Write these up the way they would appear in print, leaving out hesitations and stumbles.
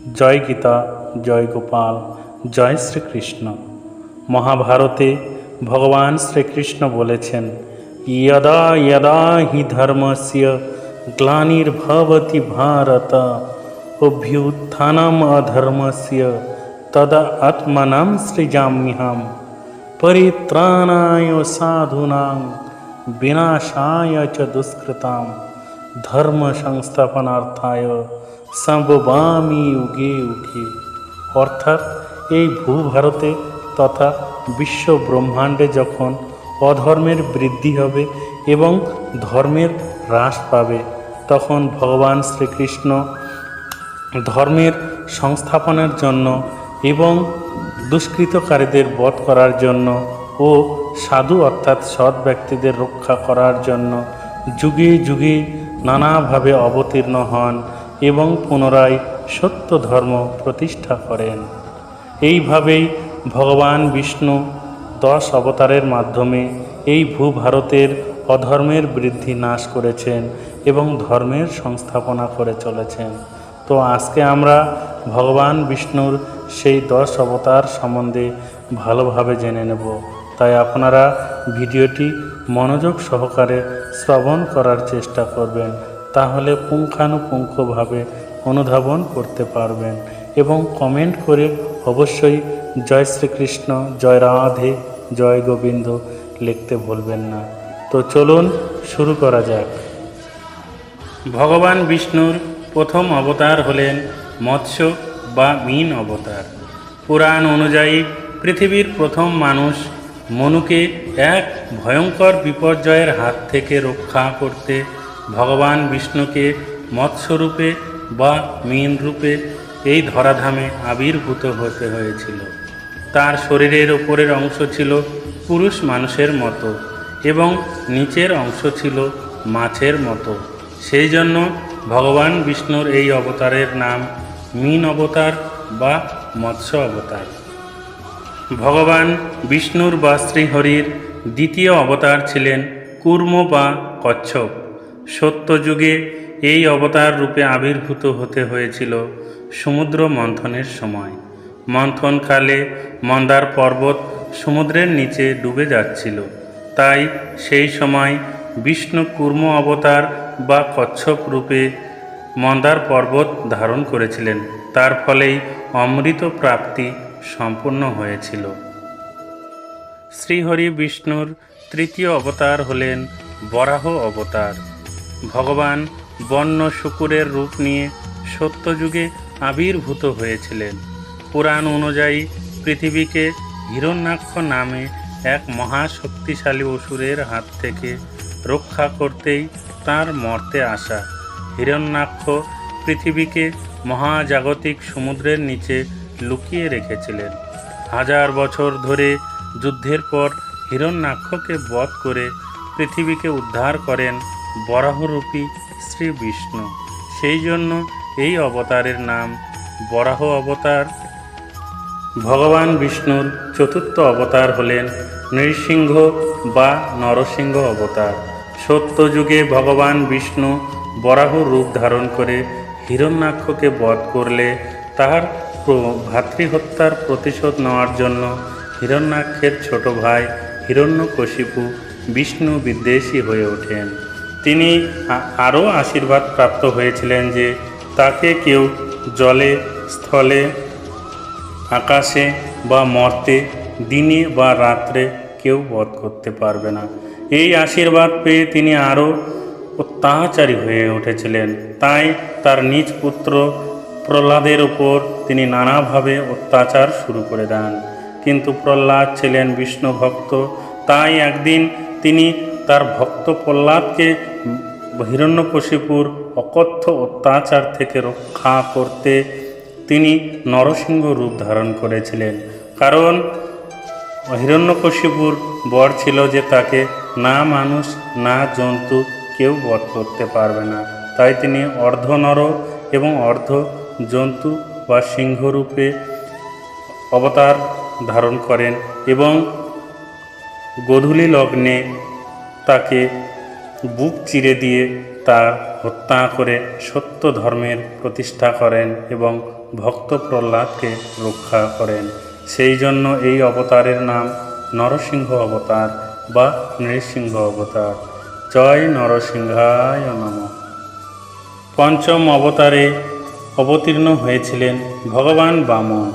জয় গীতা, জয় গোপাল, জয় শ্রীকৃষ্ণ। মহাভারতে ভগবান শ্রীকৃষ্ণ বলেছেন, ইয়দা ইয়দা হি ধর্মস্য গ্লানির্ভবতি ভারত অভ্যুত্থানম অধর্মস্য তদা আত্মনাং সৃজাম্যহম পরিত্রাণায় সাধূনাং বিনাশায় চ দুষ্কৃতাম ধর্ম সংস্থাপনার্থায় সম্ভবামি যুগে যুগে। অর্থাৎ এই ভূভারতে তথা বিশ্ব ব্রহ্মাণ্ডে যখন অধর্মের বৃদ্ধি হবে এবং ধর্মের হ্রাস পাবে, তখন ভগবান শ্রীকৃষ্ণ ধর্মের সংস্থাপনের জন্য এবং দুষ্কৃতকারীদের বধ করার জন্য ও সাধু অর্থাৎ সৎ ব্যক্তিদের রক্ষা করার জন্য যুগে যুগে নানাভাবে অবতীর্ণ হন এবং পুনরায় সত্য ধর্ম প্রতিষ্ঠা করেন। এইভাবেই ভগবান বিষ্ণু 10 অবতারের মাধ্যমে এই ভূভারতের অধর্মের বৃদ্ধি নাশ করেছেন এবং ধর্মের সংস্থাপনা করে চলেছেন। তো আজকে আমরা ভগবান বিষ্ণুর সেই 10 অবতার সম্বন্ধে ভালোভাবে জেনে নেব। তাই আপনারা ভিডিওটি মনোযোগ সহকারে শ্রবণ করার চেষ্টা করবেন, তাহলে পুঙ্খানুপুঙ্খভাবে অনুধাবন করতে পারবেন এবং কমেন্ট করে অবশ্যই জয় শ্রীকৃষ্ণ, জয় রাধে, জয় গোবিন্দ লিখতে ভুলবেন না। তো চলুন শুরু করা যাক। ভগবান বিষ্ণুর প্রথম অবতার হলেন মৎস্য বা মীন অবতার। পুরাণ অনুযায়ী পৃথিবীর প্রথম মানুষ মনুকে এক ভয়ঙ্কর বিপর্যয়ের হাত থেকে রক্ষা করতে ভগবান বিষ্ণুকে মৎস্যরূপে বা মীন রূপে এই ধরাধামে আবির্ভূত হতে হয়েছিল। তার শরীরের ওপরের অংশ ছিল পুরুষ মানুষের মতো এবং নিচের অংশ ছিল মাছের মতো। সেই জন্য ভগবান বিষ্ণুর এই অবতারের নাম মীন অবতার বা মৎস্য অবতার। ভগবান বিষ্ণুর বা শ্রীহরির দ্বিতীয় অবতার ছিলেন কূর্ম বা কচ্ছপ। সত্যযুগে এই অবতার রূপে আবির্ভূত হতে হয়েছিল সমুদ্র মন্থনের সময়। মন্থনকালে মন্দার পর্বত সমুদ্রের নিচে ডুবে যাচ্ছিল, তাই সেই সময় বিষ্ণু কূর্ম অবতার বা কচ্ছপ রূপে মন্দার পর্বত ধারণ করেছিলেন। তার ফলেই অমৃত প্রাপ্তি সম্পূর্ণ হয়েছিল। শ্রীহরি বিষ্ণুর তৃতীয় অবতার হলেন বরাহ অবতার। ভগবান বন্য শুকুরের রূপ নিয়ে সত্যযুগে আবির্ভূত হয়েছিলেন। পুরাণ অনুযায়ী পৃথিবীকে হিরণ্যাক্ষ নামে এক মহাশক্তিশালী অসুরের হাত থেকে রক্ষা করতেই তার মর্তে আসা। হিরণ্যাক্ষ পৃথিবীকে মহাজাগতিক সমুদ্রের নিচে লুকিয়ে রেখেছিলেন। 1000 বছর ধরে যুদ্ধের পর হিরণ্যাক্ষকে বধ করে পৃথিবীকে উদ্ধার করেন বরাহরূপী শ্রী বিষ্ণু। সেই জন্য এই অবতারের নাম বরাহ অবতার। ভগবান বিষ্ণুর চতুর্থ অবতার হলেন নৃসিংহ বা নরসিংহ অবতার। সত্যযুগে ভগবান বিষ্ণু বরাহ রূপ ধারণ করে হিরণ্যাক্ষকে বধ করলে তার ভাতৃহত্যার প্রতিশোধ নেওয়ার জন্য হিরণ্যাক্ষের ছোট ভাই হিরণ্যকশিপু বিষ্ণু বিদ্বেষী হয়ে ওঠেন। তিনি আরও আশীর্বাদ প্রাপ্ত হয়েছিলেন যে তাকে কেউ জলে, স্থলে, আকাশে বা মর্তে, দিনে বা রাত্রে কেউ বধ করতে পারবে না। এই আশীর্বাদ পেয়ে তিনি আরও অত্যাচারী হয়ে উঠেছিলেন। তাই তার নিজ পুত্র প্রহ্লাদের উপর তিনি নানাভাবে অত্যাচার শুরু করে দেন। কিন্তু প্রহ্লাদ ছিলেন বিষ্ণু ভক্ত, তাই একদিন তিনি তার ভক্ত প্রহ্লাদকে হিরণ্যকশিপুর অকথ্য অত্যাচার থেকে রক্ষা করতে তিনি নরসিংহ রূপ ধারণ করেছিলেন। কারণ হিরণ্যকশিপুর বর ছিল যে তাকে না মানুষ না জন্তু কেউ বধ করতে পারবে না। তাই তিনি অর্ধ নর এবং অর্ধ জন্তু বা সিংহরূপে অবতার ধারণ করেন এবং গোধূলি লগ্নে তাকে বুক চিরে দিয়ে তার হত্যা করে সত্য ধর্মের প্রতিষ্ঠা করেন এবং ভক্ত প্রহ্লাদকে রক্ষা করেন। সেই জন্য এই অবতারের নাম নরসিংহ অবতার বা নৃসিংহ অবতার। জয় নরসিংহায় নমঃ। পঞ্চম অবতারে অবতীর্ণ হয়েছিলেন ভগবান বামন।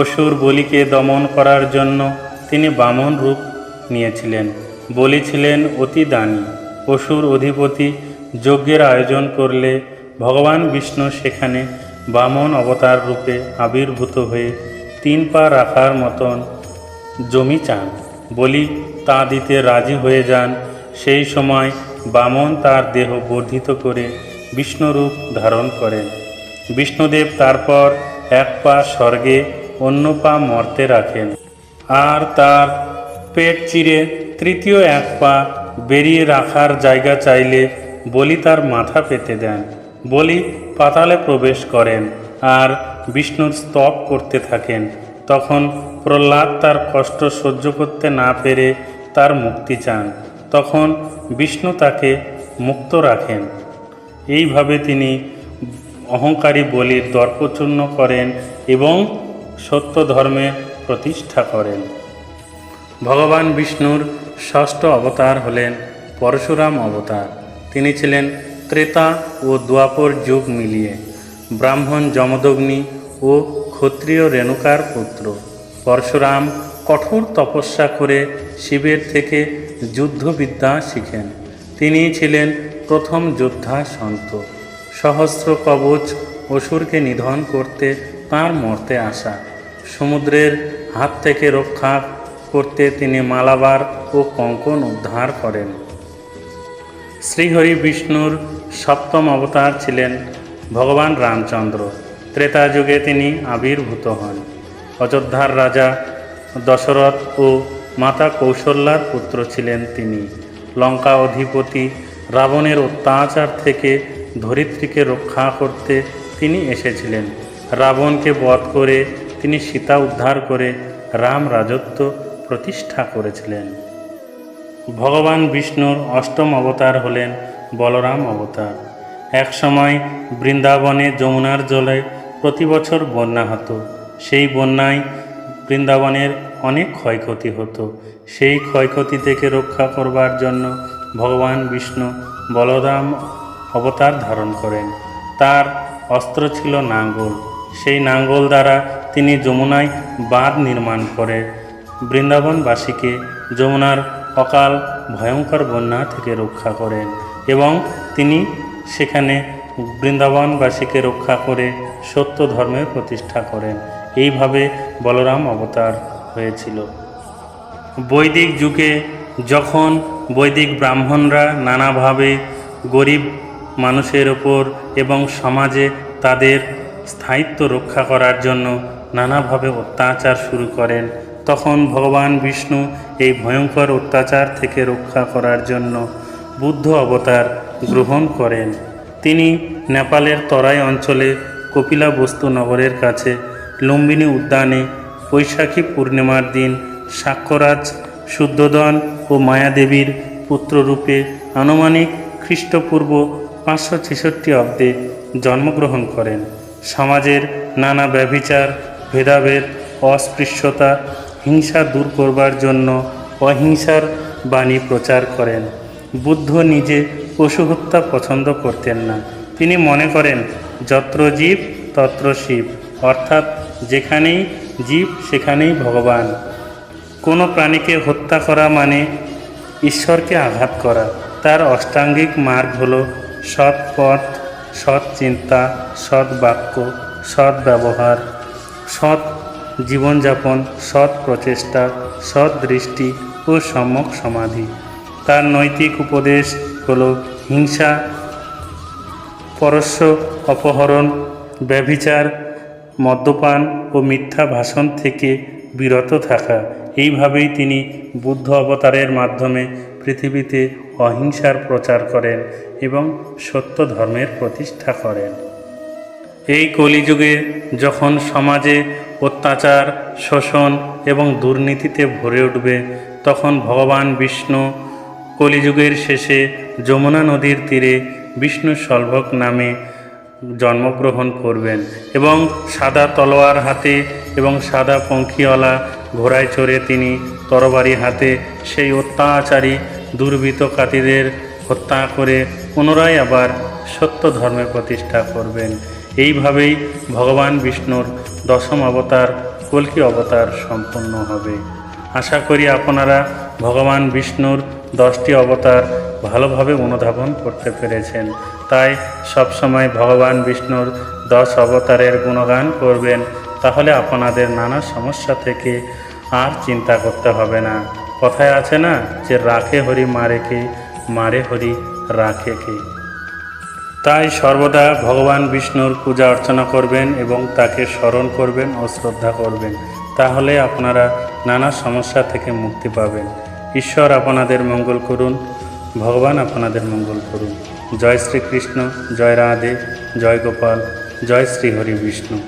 অসুর বলিকে দমন করার জন্য তিনি বামন রূপ নিয়েছিলেন। বলি ছিলেন অতি দানী। অসুর অধিপতি যজ্ঞের আয়োজন করলে ভগবান বিষ্ণু সেখানে বামন অবতার রূপে আবির্ভূত হয়ে 3 পা রাখার মতন জমি চান। বলি তা দিতে রাজি হয়ে যান। সেই সময় বামন তার দেহ বর্ধিত করে বিষ্ণুরূপ ধারণ করেন। বিষ্ণুদেব তারপর 1 পা স্বর্গে, অন্য পা মর্তে রাখেন, আর তার পেট চিরে তৃতীয় 1 পা বেরিয়ে রাখার জায়গা চাইলে বলি তার মাথা পেতে দেন। বলি পাতালে প্রবেশ করেন আর বিষ্ণুর স্তব করতে থাকেন। তখন প্রহ্লাদ তার কষ্ট সহ্য করতে না পেরে তার মুক্তি চান। তখন বিষ্ণু তাকে মুক্ত রাখেন। এইভাবে তিনি অহংকারী বলির দর্পচূর্ণ করেন এবং সত্য ধর্মের প্রতিষ্ঠা করেন। ভগবান বিষ্ণুর ষষ্ঠ অবতার হলেন পরশুরাম অবতার। তিনি ছিলেন ত্রেতা ও দ্বাপর যুগ মিলিয়ে ব্রাহ্মণ যমদগ্নি ও ক্ষত্রিয় রেণুকার পুত্র। পরশুরাম কঠোর তপস্যা করে শিবের থেকে যুদ্ধবিদ্যা শিখেন। তিনি ছিলেন প্রথম যোদ্ধা সন্ত। সহস্র কবচ অসুরকে নিধন করতে তাঁর মর্তে আসা। সমুদ্রের হাত থেকে রক্ষা করতে তিনি মালাবার ও কঙ্কন উদ্ধার করেন। শ্রীহরি বিষ্ণুর সপ্তম অবতার ছিলেন ভগবান রামচন্দ্র। ত্রেতা যুগে তিনি আবির্ভূত হন। অযোধ্যার রাজা দশরথ ও মাতা কৌশল্যার পুত্র ছিলেন তিনি। লঙ্কা অধিপতি রাবণের অত্যাচার থেকে ধরিত্রীকে রক্ষা করতে তিনি এসেছিলেন। রাবণকে বধ করে তিনি সীতা উদ্ধার করে রাম রাজত্ব প্রতিষ্ঠা করেছিলেন। ভগবান বিষ্ণুর অষ্টম অবতার হলেন বলরাম অবতার। এক সময় বৃন্দাবনে যমুনার জলে প্রতি বছর বন্যা হতো। সেই বন্যায় বৃন্দাবনের অনেক ক্ষয়ক্ষতি হতো। সেই ক্ষয়ক্ষতি থেকে রক্ষা করবার জন্য ভগবান বিষ্ণু বলরাম অবতার ধারণ করেন। তার অস্ত্র ছিল নাঙ্গল। সেই নাঙ্গল দ্বারা তিনি যমুনায় বাঁধ নির্মাণ করে বৃন্দাবনবাসীকে যমুনার অকাল ভয়ঙ্কর বন্যা থেকে রক্ষা করেন এবং তিনি সেখানে বৃন্দাবনবাসীকে রক্ষা করে সত্য ধর্মের প্রতিষ্ঠা করেন। এইভাবে বলরাম অবতার হয়েছিল। বৈদিক যুগে যখন বৈদিক ব্রাহ্মণরা নানাভাবে গরিব মানুষের ওপর এবং সমাজে তাদের স্থায়িত্ব রক্ষা করার জন্য নানাভাবে অত্যাচার শুরু করেন, তখন ভগবান বিষ্ণু এই ভয়ঙ্কর অত্যাচার থেকে রক্ষা করার জন্য বুদ্ধ অবতার গ্রহণ করেন। তিনি নেপালের তরাই অঞ্চলে কপিলাবস্তু নগরের কাছে লুম্বিনী উদ্যানে বৈশাখী পূর্ণিমার দিন সাক্ষ্যরাজ শুদ্ধোদন ও মায়াদেবীর পুত্ররূপে আনুমানিক খ্রিস্টপূর্ব 566 অব্দে জন্মগ্রহণ করেন। সমাজের নানা ব্যভিচার, ভেদাভেদ, অস্পৃশ্যতা, হিংসা দূর করবার জন্য অহিংসার বাণী প্রচার করেন। বুদ্ধ নিজে পশু হত্যা পছন্দ করতেন না। তিনি মনে করেন যত্র জীব তত্র শিব, অর্থাৎ যেখানেই জীব সেখানেই ভগবান। কোনো প্রাণীকে হত্যা করা মানে ঈশ্বরকে আঘাত করা। তার অষ্টাঙ্গিক মার্গ হল সৎ পথ, সৎ চিন্তা, সৎ বাক্য, সৎ ব্যবহার, সৎ জীবনযাপন, সৎ প্রচেষ্টা, সৎ দৃষ্টি ও সম্যক সমাধি। তার নৈতিক উপদেশ হল হিংসা, পরস্য অপহরণ, ব্যভিচার, মদ্যপান ও মিথ্যা ভাষণ থেকে বিরত থাকা। এইভাবেই তিনি বুদ্ধ অবতারের মাধ্যমে পৃথিবীতে অহিংসার প্রচার করেন এবং সত্য ধর্মের প্রতিষ্ঠা করেন। এই কলিযুগে যখন সমাজে অত্যাচার, শোষণ এবং দুর্নীতিতে ভরে উঠবে, তখন ভগবান বিষ্ণু কলিযুগের শেষে যমুনা নদীর তীরে বিষ্ণু সলভক নামে জন্মগ্রহণ করবেন এবং সাদা তলোয়ার হাতে এবং সাদা পঙ্খিওয়ালা ঘোড়ায় চড়ে তিনি তরবারি হাতে সেই অত্যাচারী দুর্বৃত্তকারীদের হত্যা করে পুনরায় আবার সত্য ধর্মে প্রতিষ্ঠা করবেন। এইভাবেই ভগবান বিষ্ণুর দশম অবতার কল্কি অবতার সম্পন্ন হবে। আশা করি আপনারা ভগবান বিষ্ণুর 10টি অবতার ভালোভাবে অনুধাবন করতে পেরেছেন। তাই সবসময় ভগবান বিষ্ণুর 10 অবতারের গুণগান করবেন, তাহলে আপনাদের নানা সমস্যা থেকে আর চিন্তা করতে হবে না। কথায় আছে না যে রাখে হরি মারে কে, মারে হরি রাখে কে। তাই সর্বদা ভগবান বিষ্ণুর পূজা অর্চনা করবেন এবং তাকে স্মরণ করবেন ও শ্রদ্ধা করবেন, তাহলে আপনারা নানা সমস্যা থেকে মুক্তি পাবেন। ঈশ্বর আপনাদের মঙ্গল করুন, ভগবান আপনাদের মঙ্গল করুন। জয় শ্রীকৃষ্ণ, জয় রাধে, জয় গোপাল, জয় শ্রী হরি বিষ্ণু।